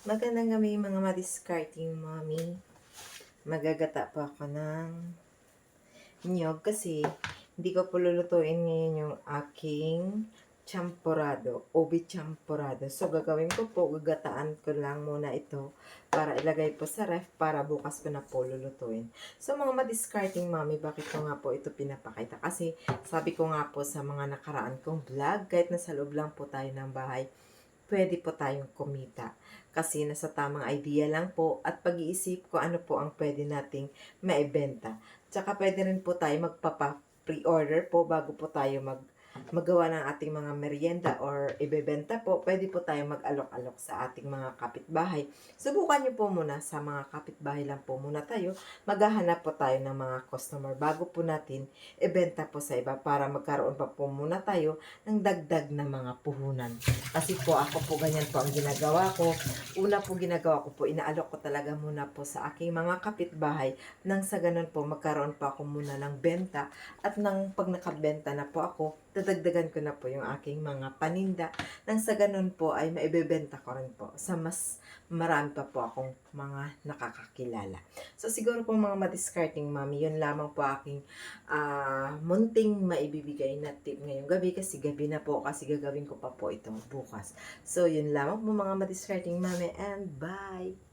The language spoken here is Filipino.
Magandang gabi mga madiscarding mommy. Magagata pa ako ng niyog kasi hindi ko po lulutuin ngayon yung aking champorado, ubi champorado. So gagawin ko po, gagataan ko lang muna ito para ilagay po sa ref para bukas ko na po lulutuin. So mga madiscarding mommy, bakit ko nga po ito pinapakita? Kasi sabi ko nga po sa mga nakaraan kong vlog, kahit nasa loob lang po tayo ng bahay, pwede po tayong kumita. Kasi nasa tamang idea lang po at pag-iisip ko ano po ang pwede nating maibenta. Tsaka pwede rin po tayo magpapa-pre-order po bago po tayo magawa ng ating mga merienda or ibebenta po. Pwede po tayo mag-alok-alok sa ating mga kapitbahay. Subukan nyo po muna sa mga kapitbahay lang po muna tayo. Maghahanap po tayo ng mga customer bago po natin ibenta po sa iba para magkaroon pa po muna tayo ng dagdag na mga puhunan. Kasi po ako po ganyan po ang ginagawa ko. Una po ginagawa ko po, inaalok ko talaga muna po sa aking mga kapitbahay nang sa ganun po magkaroon pa ako muna ng benta at nang pag nakabenta na po ako, dadagdagan ko na po yung aking mga paninda nang sa ganun po ay maibebenta ko rin po sa mas marami pa po akong mga nakakakilala. So siguro po mga madiscarding mami, yun lamang po aking munting maibibigay na tip ngayong gabi kasi gabi na po kasi gagawin ko pa po ito bukas. So, yun lamang po mga madiscarding mami and bye!